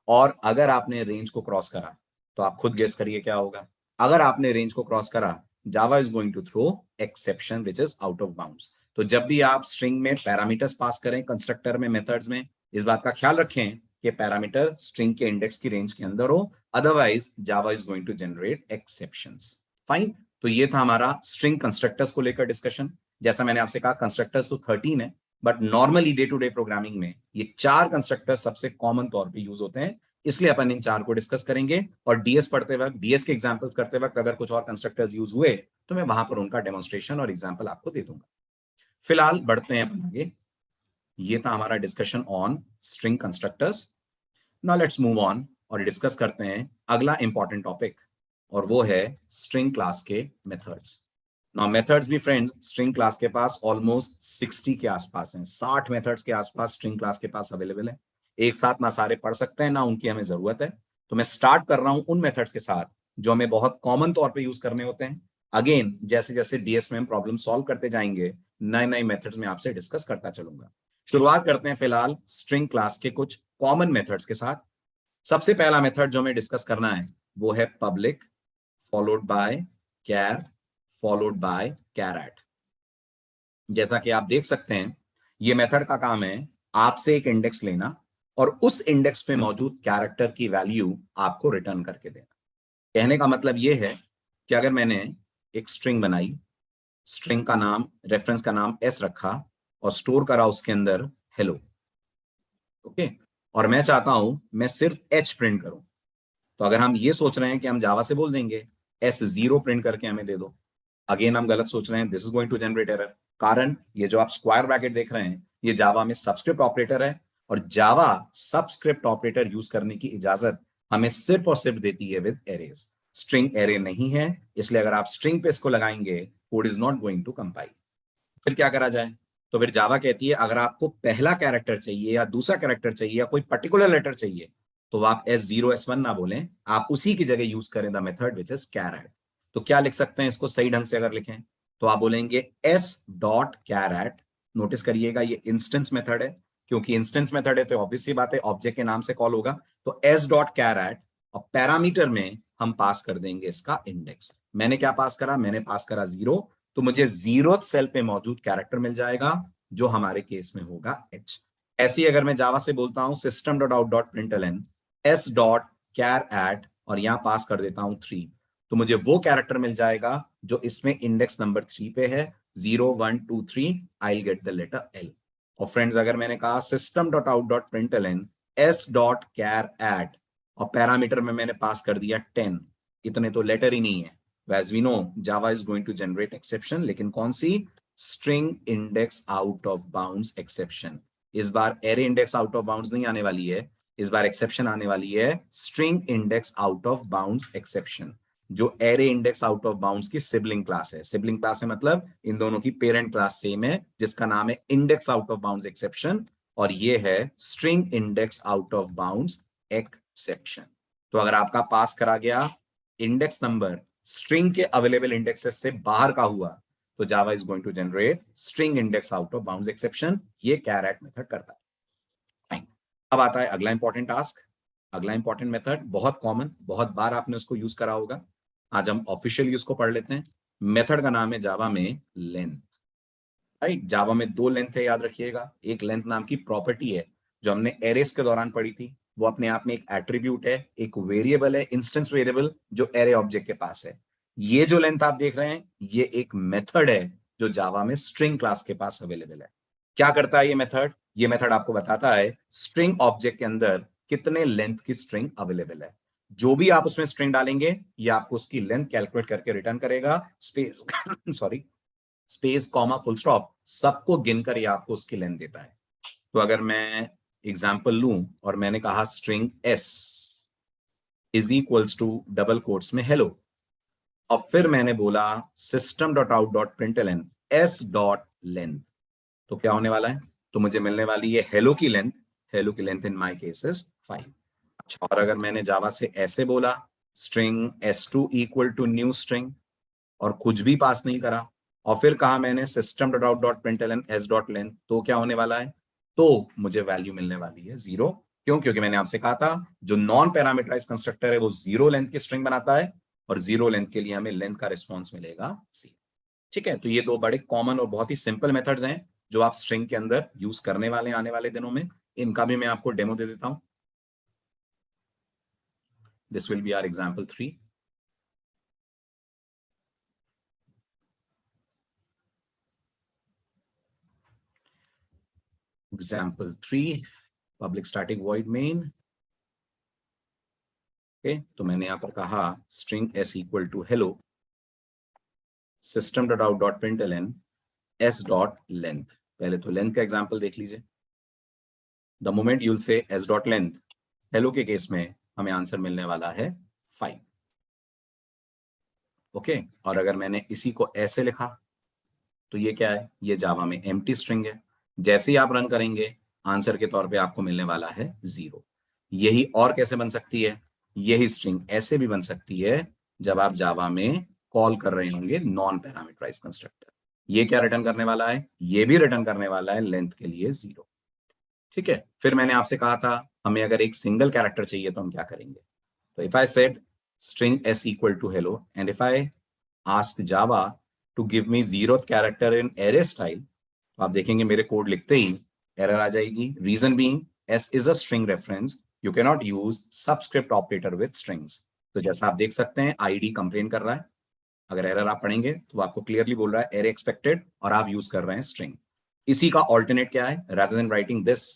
[SPEAKER 1] और अगर आपने रेंज को क्रॉस करा तो आप खुद गेस करिए क्या होगा। अगर आपने रेंज को क्रॉस करा, Java is going to throw exception which is out of bounds. तो जब भी आप स्ट्रिंग में पैरामीटर्स पास करें, कंस्ट्रक्टर में, मेथड्स में, इस बात का ख्याल रखें कि पैरामीटर स्ट्रिंग के इंडेक्स की रेंज के अंदर हो, otherwise Java is going to generate exceptions. Fine. तो ये था हमारा स्ट्रिंग कंस्ट्रक्टर्स को लेकर डिस्कशन। जैसा मैंने आपसे कहा कंस्ट्रक्टर्स तो 13 है, but normally day to day programming में ये 4 कंस्ट्रक्टर्स सबसे कॉमन तौर पे यूज होते हैं, इसलिए अपन इन 4 को डिस्कस करेंगे। और डीएस पढ़ते वक्त, डीएस के एग्जांपल्स करते वक्त अगर कुछ और कंस्ट्रक्टर्स यूज हुए तो मैं वहां पर उनका डेमोन्स्ट्रेशन और एग्जांपल आपको दे दूंगा। फिलहाल बढ़ते हैं अपन आगे। ये था हमारा discussion on string constructors. Now let's move on और डिस्कस करते हैं अगला इंपॉर्टेंट टॉपिक, और वो है स्ट्रिंग क्लास के मेथड्स। नाउ मेथड्स भी फ्रेंड्स, स्ट्रिंग क्लास के पास ऑलमोस्ट 60 के आसपास हैं, 60 मेथड्स के आसपास स्ट्रिंग क्लास के पास अवेलेबल है। एक साथ ना सारे पढ़ सकते हैं, ना उनकी हमें जरूरत है। तो मैं स्टार्ट कर रहा हूं उन मेथड्स के साथ जो हमें बहुत कॉमन तौर पे यूज करने होते हैं। अगेन जैसे जैसे डीएस में हम प्रॉब्लम सॉल्व करते जाएंगे, नए नए मेथड्स में आपसे डिस्कस करता चलूंगा। शुरुआत करते हैं फिलहाल स्ट्रिंग क्लास के कुछ कॉमन मेथड्स के साथ। सबसे पहला मेथड जो हमें डिस्कस करना है वो है public followed by char followed by char at. जैसा कि आप देख सकते हैं, ये मेथड का काम है आपसे एक इंडेक्स लेना और उस इंडेक्स पे मौजूद कैरेक्टर की वैल्यू आपको रिटर्न करके देना। कहने का मतलब ये है कि अगर मैंने एक स्ट्रिंग बनाई, स्ट्रिंग का नाम, रेफरेंस का नाम एस रखा और स्टोर करा उसके अंदर हेलो, ओके, और मैं चाहता हूं मैं सिर्फ एच प्रिंट करूं, तो अगर हम ये सोच रहे हैं कि हम जावा से बोल देंगे एस जीरो प्रिंट करके हमें दे दो, अगेन हम गलत सोच रहे हैं, this is going to generate error. कारण ये जो आप स्क्वायर ब्रैकेट देख रहे हैं ये जावा में सबस्क्रिप्ट ऑपरेटर है, और जावा सबस्क्रिप्ट ऑपरेटर यूज करने की इजाजत हमें सिर्फ और सिर्फ देती है विद एरेज। स्ट्रिंग एरे नहीं है, इसलिए अगर आप स्ट्रिंग पे इसको लगाएंगे code is not going to compile. फिर क्या करा जाए? तो फिर जावा कहती है अगर आपको पहला कैरेक्टर चाहिए या दूसरा कैरेक्टर चाहिए या कोई पर्टिकुलर लेटर चाहिए, तो आप S0 S1 ना बोलें, आप उसी की जगह यूज करें the method which is char at. तो क्या लिख सकते हैं इसको सही ढंग से अगर लिखें तो आप बोलेंगे एस डॉट कैरेट। नोटिस करिएगा ये इंस्टेंस मेथड है, क्योंकि इंस्टेंस मेथड है तो ऑब्वियस सी बात है ऑब्जेक्ट के नाम से कॉल होगा। तो एस डॉट कैरेट और पैरामीटर में हम पास कर देंगे इसका इंडेक्स। मैंने क्या पास करा? मैंने पास करा 0, तो मुझे 0th सेल पे मौजूद कैरेक्टर मिल जाएगा जो हमारे केस में होगा एच। ऐसे ही अगर मैं जावा से बोलता हूं system dot out dot println s dot char at और यहां पास कर देता हूं 3, तो मुझे वो कैरेक्टर मिल जाएगा जो इसमें इंडेक्स नंबर 3 पे है, 0 1 2 3, I get the letter L. और फ्रेंड्स अगर मैंने कहा system dot out dot println s dot char at और पैरामीटर में मैंने पास कर दिया 10, इतने तो लेटर ही नहीं है। As we know, Java is going to generate exception, लेकिन कौन सी? String index out of bounds exception। इस बार array index out of bounds नहीं आने वाली है, इस बार exception आने वाली है string index out of bounds exception, जो array index out of bounds की sibling class है। sibling class है मतलब इन दोनों की parent class सेम है, जिसका नाम है index out of bounds exception, और ये है string index out of bounds exception। तो अगर आपका पास करा गया इंडेक्स नंबर स्ट्रिंग के अवेलेबल इंडेक्सेस से बाहर का हुआ, तो Java is going to generate string index out of bounds exception. ये कैरेट मेथड करता है। फाइन। अब आता है अगला इंपॉर्टेंट टास्क, अगला इंपॉर्टेंट मेथड, बहुत कॉमन, बहुत बार आपने उसको यूज करा होगा। आज हम ऑफिशियली उसको पढ़ लेते हैं। मेथड का नाम है जावा में लेंथ। राइट, जावा में 2 लेंथ है, याद रखिएगा। एक लेंथ नाम की प्रॉपर्टी है जो हमने एरेस के दौरान पढ़ी थी, वो अपने आप में एक एट्रीब्यूट है, एक वेरिएबल है, इंस्टेंस वेरिएबल जो एरे ऑब्जेक्ट के पास है। ये जो लेंथ आप देख रहे हैं ये एक मेथड है जो जावा में स्ट्रिंग क्लास के पास अवेलेबल है। क्या करता है ये मेथड? ये मेथड आपको बताता है स्ट्रिंग ऑब्जेक्ट के अंदर कितने लेंथ की स्ट्रिंग अवेलेबल है। जो भी आप उसमें स्ट्रिंग डालेंगे ये आपको उसकी लेंथ कैलकुलेट करके रिटर्न करेगा। Space sorry, space comma full stop सबको गिनकर ये आपको उसकी लेंथ देता है। तो अगर मैं एग्जाम्पल लूं और मैंने कहा string s is equals to double quotes में हेलो, और फिर मैंने बोला system dot out dot println s dot length, तो क्या होने वाला है? तो मुझे मिलने वाली है हेलो की लेंथ। हेलो की length in my case is 5। अच्छा, और अगर मैंने जावा से ऐसे बोला string s2 equal to new string और कुछ भी पास नहीं करा, और फिर कहा मैंने system dot out dot println s dot length, तो क्या होने वाला है? तो मुझे वैल्यू मिलने वाली है 0। क्यों? क्योंकि मैंने आपसे कहा था जो नॉन पैरामीटराइज कंस्ट्रक्टर है वो 0 लेंथ की स्ट्रिंग बनाता है, और 0 लेंथ के लिए हमें लेंथ का रिस्पॉन्स मिलेगा सी। ठीक है, तो ये 2 बड़े कॉमन और बहुत ही सिंपल मेथड्स हैं जो आप स्ट्रिंग के अंदर यूज करने वाले आने वाले दिनों में। इनका भी मैं आपको डेमो दे देता हूं। This will be our example 3। Example 3 public static void main. Okay, तो मैंने यहाँ पर कहा string s equal to hello system dot out dot println s dot length. पहले तो लेंथ का एग्जाम्पल देख लीजिए। The moment you'll say s dot length, hello के केस में हमें आंसर मिलने वाला है 5। ओके, और अगर मैंने इसी को ऐसे लिखा तो ये क्या है, ये जावा में एम्प्टी स्ट्रिंग है। जैसे ही आप रन करेंगे आंसर के तौर पे आपको मिलने वाला है 0। यही और कैसे बन सकती है, यही स्ट्रिंग ऐसे भी बन सकती है जब आप जावा में कॉल कर रहे होंगे नॉन पैरामीटराइज्ड कंस्ट्रक्टर। ये क्या रिटर्न करने वाला है, ये भी रिटर्न करने वाला है लेंथ के लिए 0। ठीक है, फिर मैंने आपसे कहा था हमें अगर एक सिंगल कैरेक्टर चाहिए तो हम क्या करेंगे। तो if I said string s equal to hello and if I ask Java to give me 0th character in array style, तो आप देखेंगे मेरे कोड लिखते ही एरर आ जाएगी। Reason being s is a string reference, you cannot use subscript operator with strings। तो जैसा आप देख सकते हैं id कंप्लेन कर रहा है, अगर एरर आप पढ़ेंगे तो आपको क्लियरली बोल रहा है एरे एक्सपेक्टेड और आप यूज कर रहे हैं स्ट्रिंग। इसी का ऑल्टरनेट क्या है, rather than writing this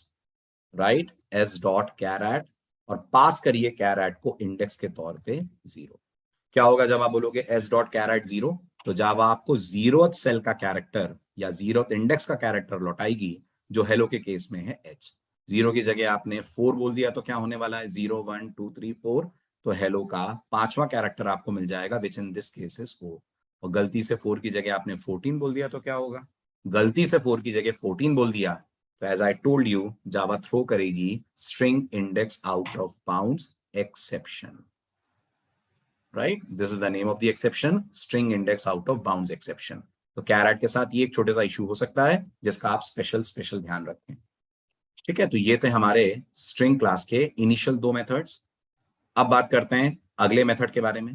[SPEAKER 1] write s dot char at और पास करिए कैरेट को इंडेक्स के तौर पे 0। क्या होगा जब आप बोलोगे s डॉट कैरेट 0, तो जावा आपको 0th सेल का कैरेक्टर या 0th इंडेक्स का कैरेक्टर लौटाएगी जो हेलो के केस में है h। 0 की जगह आपने 4 बोल दिया तो क्या होने वाला है 0 1 2 3 4, तो हेलो का 5वां कैरेक्टर आपको मिल जाएगा विच इन दिस केस इज 4। और गलती से 4 की जगह आपने 14 बोल दिया तो क्या होगा, गलती से 4 की जगह 14 बोल दिया तो as I told you Java throw करेगी string index out of bounds exception. Right, this is the name of the exception, string index out of bounds exception. तो कैरेट के साथ ये एक छोटा सा इशू हो सकता है जिसका आप स्पेशल ध्यान रखें। ठीक है, तो ये थे हमारे स्ट्रिंग क्लास के इनिशियल 2 मेथड्स। अब बात करते हैं अगले मेथड के बारे में।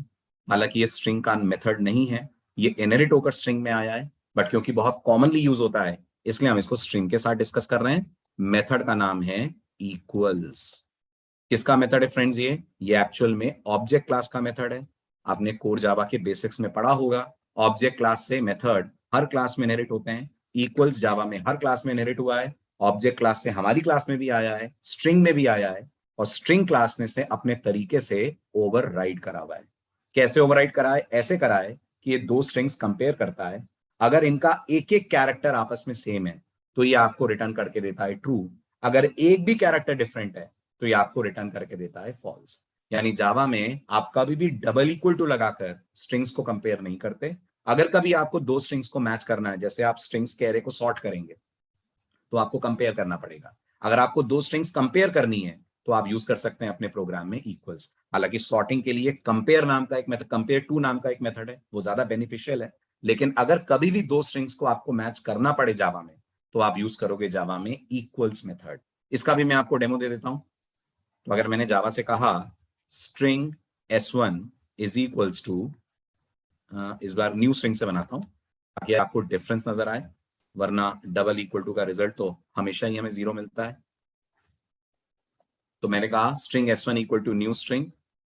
[SPEAKER 1] हालांकि ये स्ट्रिंग का मेथड नहीं है, ये इनहेरिट होकर स्ट्रिंग में आया है, बट क्योंकि बहुत कॉमनली यूज होता है इसलिए हम इसको स्ट्रिंग के साथ डिस्कस कर रहे हैं। मेथड का नाम है इक्वल्स। किसका मेथड है फ्रेंड्स, ये एक्चुअल में ऑब्जेक्ट क्लास का मेथड है। आपने कोर जावा के बेसिक्स में पढ़ा होगा, ऑब्जेक्ट क्लास से मेथड हर क्लास में इनहेरिट होते हैं। इक्वल्स जावा में हर क्लास में इनहेरिट हुआ है, ऑब्जेक्ट क्लास से हमारी क्लास में भी आया है, स्ट्रिंग में भी आया है, और स्ट्रिंग क्लास ने से अपने तरीके से ओवरराइड करा हुआ है। कैसे ओवरराइड करा है, ऐसे करा है कि ये 2 स्ट्रिंग्स कंपेयर करता है, अगर इनका एक एक कैरेक्टर आपस में सेम है तो ये आपको रिटर्न करके देता है ट्रू, अगर एक भी कैरेक्टर डिफरेंट है तो ये आपको रिटर्न करके देता है फॉल्स। यानी जावा में आप कभी भी डबल इक्वल टू लगाकर स्ट्रिंग्स को कंपेयर नहीं करते। अगर कभी आपको 2 स्ट्रिंग्स को मैच करना है, जैसे आप स्ट्रिंग्स के एरे को सॉर्ट करेंगे तो आपको कंपेयर करना पड़ेगा। अगर आपको 2 स्ट्रिंग्स कंपेयर करनी है तो आप यूज कर सकते हैं अपने प्रोग्राम में इक्वल्स। हालांकि सॉर्टिंग के लिए कंपेयर नाम का एक मेथड, कंपेयर टू नाम का एक मेथड है, वो ज्यादा बेनिफिशियल है। लेकिन अगर कभी भी 2 स्ट्रिंग्स को आपको मैच करना पड़े जावा में तो आप यूज करोगे जावा में इक्वल्स मेथड। इसका भी मैं आपको डेमो दे देता हूं। तो अगर मैंने जावा से कहा string s1 is equals to, इस बार न्यू स्ट्रिंग से बनाता हूं ताकि आपको डिफरेंस नजर आए, वरना डबल इक्वल टू का रिजल्ट तो हमेशा ही हमें 0 मिलता है। तो मैंने कहा string s1 equal to new string,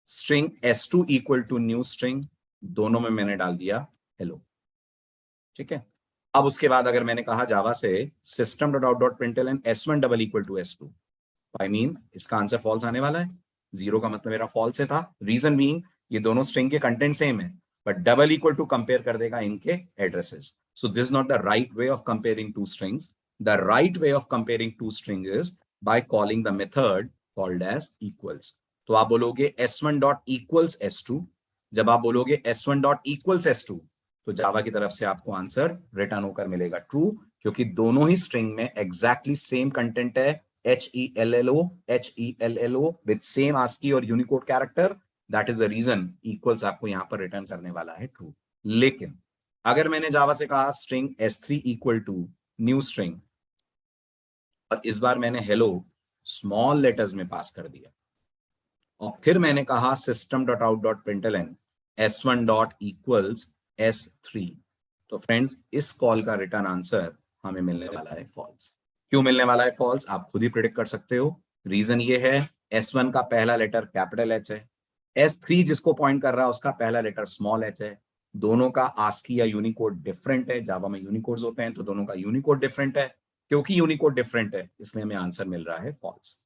[SPEAKER 1] string s2 equal to new string, दोनों में मैंने डाल दिया हेलो। ठीक है, अब उसके बाद अगर मैंने कहा जावा से system dot out dot println s1 double equal to s2, I mean इसका आंसर फॉल्स आने वाला है। 0 का मतलब मेरा फॉल्स से था। रीजन बीइंग ये दोनों स्ट्रिंग के कंटेंट सेम है, but double equal to compare कर देगा इनके addresses. So this not the right way of comparing two strings. The right way of comparing two string is by calling the method called as equals. तो आप बोलोगे s1 dot equals s2। जब आप बोलोगे s1 dot equals s2 तो जावा की तरफ से आपको आंसर रिटर्न होकर मिलेगा ट्रू, क्योंकि दोनों ही स्ट्रिंग में एग्जैक्टली सेम कंटेंट है, HELLO with same ASCII और Unicode character. That is the reason equals आपको यहां पर रिटर्न करने वाला है ट्रू। लेकिन अगर मैंने जावा से कहा string s3 equal to new string और इस बार मैंने हेलो स्मॉल लेटर्स में पास कर दिया और फिर मैंने कहा system dot out dot println s1 dot equals s3, तो फ्रेंड्स इस कॉल का रिटर्न आंसर हमें मिलने वाला है फॉल्स। क्यों मिलने वाला है फॉल्स, आप खुद ही प्रिडिक्ट कर सकते हो। रीजन ये है s1 का पहला लेटर कैपिटल H है, s3 जिसको पॉइंट कर रहा है उसका पहला लेटर स्मॉल h है, दोनों का आस्की या यूनिकोड डिफरेंट है, जावा में यूनिकोड्स होते हैं तो दोनों का यूनिकोड डिफरेंट है। क्योंकि यूनिकोड डिफरेंट है इसलिए हमें आंसर मिल रहा है फॉल्स।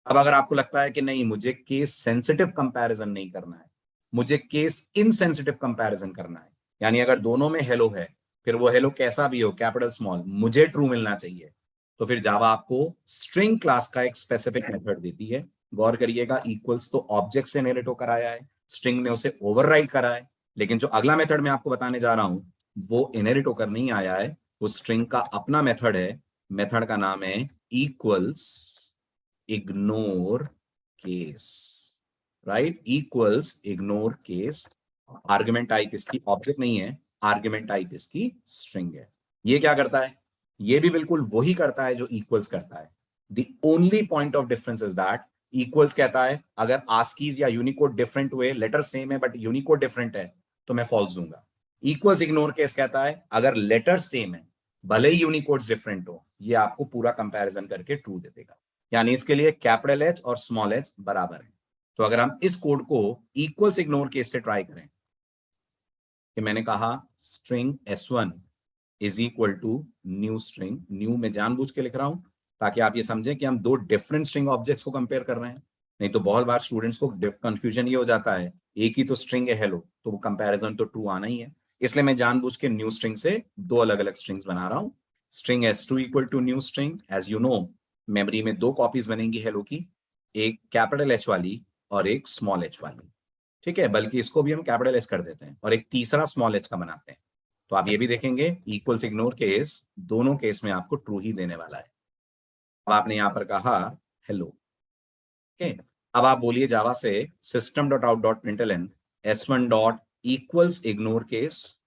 [SPEAKER 1] अब अगर आपको लगता है कि नहीं मुझे केस सेंसिटिव कंपैरिजन नहीं करना है, मुझे केस इनसेंसिटिव कंपैरिजन करना है, यानी अगर दोनों में हेलो है फिर वो हेलो कैसा भी हो कैपिटल स्मॉल मुझे ट्रू मिलना चाहिए, तो फिर जावा आपको स्ट्रिंग क्लास का एक स्पेसिफिक मेथड देती है। गौर करिएगा, इक्वल्स तो ऑब्जेक्ट से इनहेरिट होकर आया है, स्ट्रिंग ने उसे ओवरराइड करा है, लेकिन जो अगला मेथड मैं आपको बताने जा रहा हूं वो इनहेरिट होकर नहीं आया है, वो स्ट्रिंग का अपना मेथड है। मेथड का नाम है equals ignore case, right, equals ignore case. Argument type इसकी ऑब्जेक्ट नहीं है, आर्गुमेंट टाइप इसकी स्ट्रिंग है। ये क्या करता है? ये भी बिल्कुल वही करता है जो इक्वल्स करता है। The only point of difference is that equals कहता है अगर आस्कीज या यूनिकोड डिफरेंट हुए, लेटर सेम है बट यूनिकोड डिफरेंट है, तो मैं फॉल्स दूंगा। इक्वल्स इग्नोर केस कहता है अगर लेटर सेम है भले ही यूनिकोड्स डिफरेंट हो, ये आपको पूरा कंपैरिजन करके ट्रू दे देगा। यानी इसके लिए कैपिटल एच और स्मॉल एच बराबर है। तो अगर हम इस कोड को इक्वल्स इग्नोर केस से ट्राई करें कि मैंने कहा string s1 is equal to new string, new में जानबूझ के लिख रहा हूं ताकि आप ये समझें कि हम दो डिफरेंट स्ट्रिंग ऑब्जेक्ट्स को कंपेयर कर रहे हैं। नहीं तो बहुत बार स्टूडेंट्स को कंफ्यूजन ये हो जाता है, एक ही तो स्ट्रिंग है हेलो, तो वो कंपैरिजन तो ट्रू आना ही है। इसलिए मैं जानबूझ के न्यू स्ट्रिंग से दो अलग अलग स्ट्रिंग्स बना रहा हूं। String s2 equal to new string, as you know memory में दो कॉपीज बनेंगी हेलो की, एक कैपिटल एच वाली और एक स्मॉल एच वाली। ठीक है, बल्कि इसको भी हम कैपिटल एस कर देते हैं और एक तीसरा स्मॉल एच का बनाते हैं। तो आप ये भी देखेंगे इक्वल्स इग्नोर केस दोनों केस में आपको ट्रू ही देने वाला है। अब आपने यहां पर कहा हेलो, ओके। अब आप बोलिए जावा से system dot out dot println s1 dot equals ignore case,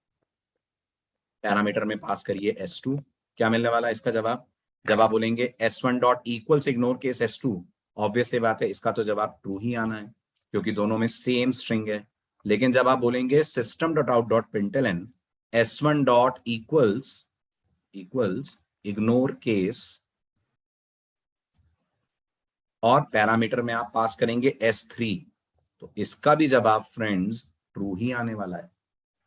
[SPEAKER 1] parameter में पास करिए s2। क्या मिलने वाला है इसका जवाब? जब आप बोलेंगे s1 dot equals ignore case s2, obvious सी बात है इसका तो जवाब ट्रू ही आना है क्योंकि दोनों में सेम स्ट्रिंग है। लेकिन जब आप बोलेंगे system dot out dot println s1 dot equals ignore case और पैरामीटर में आप पास करेंगे s3, तो इसका भी जवाब फ्रेंड्स ट्रू ही आने वाला है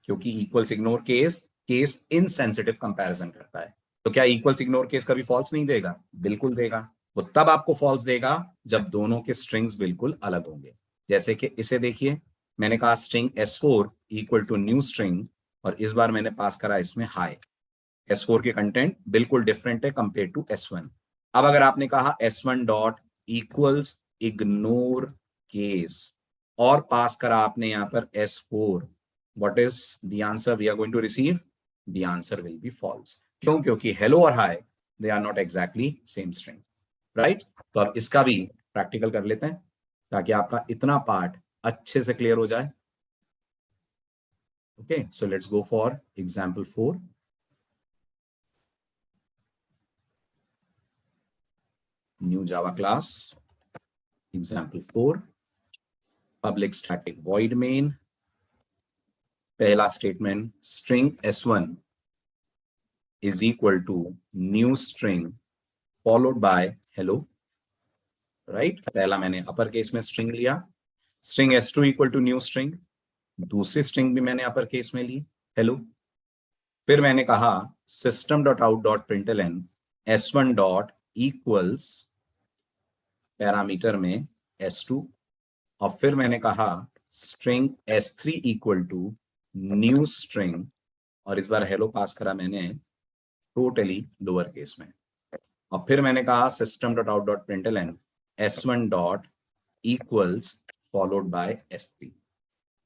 [SPEAKER 1] क्योंकि equals ignore case case insensitive comparison करता है। तो क्या इक्वल्स इग्नोर केस कभी फॉल्स नहीं देगा? बिल्कुल देगा। वो तब आपको फॉल्स देगा जब दोनों के स्ट्रिंग्स बिल्कुल अलग होंगे। जैसे कि इसे देखिए, मैंने कहा string s4 equal to new string और इस बार मैंने पास करा इसमें हाई। s4 के कंटेंट बिल्कुल डिफरेंट है कंपेयर टू s1। अब अगर आपने कहा s1 dot equals ignore case और पास करा आपने यहां पर s4, what is the answer we are going to receive? The answer will be false. क्यों? क्योंकि hello और hi they are not exactly same strings, right? तो अब इसका भी प्रैक्टिकल कर लेते हैं ताकि आपका इतना पार्ट अच्छे से क्लियर हो जाए। Okay, so let's go for example 4. New Java class, example 4, public static void main, पहला statement string s1 is equal to new string followed by hello, right. पहला मैंने अपर केस में स्ट्रिंग लिया, string s2 equal to new string, दूसरी string भी मैंने upper case में ली hello. फिर मैंने कहा system dot out dot println s1 dot equals parameter में s2 और फिर मैंने कहा string s3 equal to new string और इस बार हेलो पास करा मैंने टोटली लोअर केस में। और फिर मैंने कहा system dot out dot println s1 dot equals followed by s3।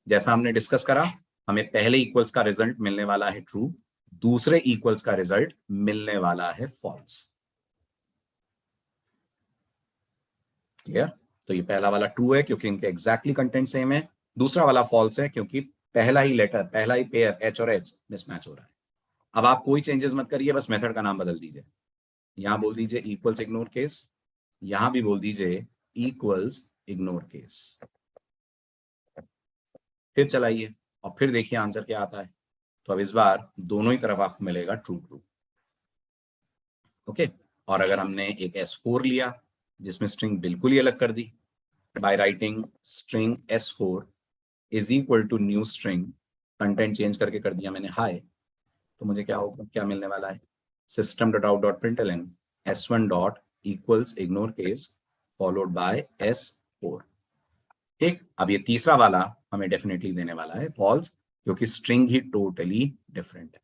[SPEAKER 1] जैसा हमने डिस्कस करा, हमें पहले इक्वल्स का रिजल्ट मिलने वाला है ट्रू, दूसरे इक्वल्स का रिजल्ट मिलने वाला है फॉल्स। क्लियर? तो ये पहला वाला ट्रू है क्योंकि इनके एग्जैक्टली कंटेंट सेम है, दूसरा वाला फॉल्स है क्योंकि पहला ही लेटर, पहला ही पेयर एच और एच मिसमैच हो रहा है। अब आप कोई चेंजेस मत करिए, बस मेथड का नाम बदल दीजिए। यहां बोल दीजिए इक्वल्स इग्नोर केस, यहां भी बोल दीजिए इक्वल्स इग्नोर केस, फिर चलाइए और फिर देखिए आंसर क्या आता है। तो अब इस बार दोनों ही तरफ आपको मिलेगा ट्रू ट्रू। ओके, और अगर हमने एक s4 लिया जिसमें स्ट्रिंग बिल्कुल ही अलग कर दी, by writing string s4 is equal to new string, content change करके कर दिया मैंने हाई, तो मुझे क्या होगा, क्या मिलने वाला है system dot out dot println S1 dot equals ignore case followed by S4। ठीक, अब ये तीसरा वाला हमें डेफिनेटली देने वाला है फॉल्स, क्योंकि स्ट्रिंग ही टोटली डिफरेंट है।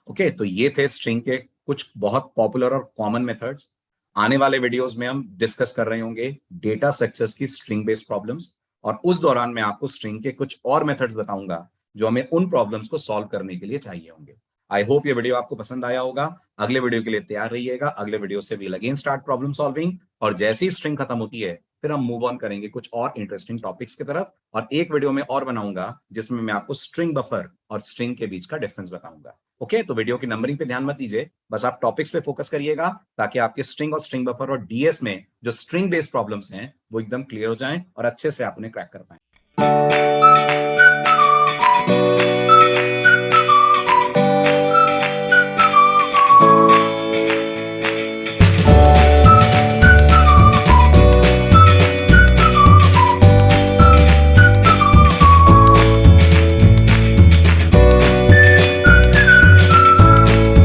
[SPEAKER 1] ओके, तो ये थे स्ट्रिंग के कुछ बहुत पॉपुलर और कॉमन मेथड्स। आने वाले वीडियोस में हम डिस्कस कर रहे होंगे डेटा स्ट्रक्चर्स की स्ट्रिंग बेस्ड प्रॉब्लम्स, और उस दौरान मैं आपको स्ट्रिंग के कुछ और मेथड्स बताऊंगा जो हमें उन प्रॉब्लम्स को सॉल्व करने के लिए चाहिए होंगे। आई होप ये वीडियो आपको पसंद आया होगा। अगले वीडियो के लिए तैयार रहिएगा। अगले वीडियो से we'll again start problem solving, और जैसे ही स्ट्रिंग खत्म होती है फिर हम मूव ऑन करेंगे कुछ और इंटरेस्टिंग टॉपिक्स की तरफ, और एक वीडियो में और बनाऊंगा जिसमें मैं आपको स्ट्रिंग बफर और स्ट्रिंग के बीच का डिफरेंस बताऊंगा। ओके, तो वीडियो की नंबरिंग पे ध्यान मत दीजिए, बस आप टॉपिक्स पे फोकस करिएगा ताकि आपके स्ट्रिंग और स्ट्रिंग बफर और डीएस में जो स्ट्रिंग बेस्ड प्रॉब्लम्स हैं वो एकदम क्लियर हो जाएं और अच्छे से आप उन्हें क्रैक कर पाएं।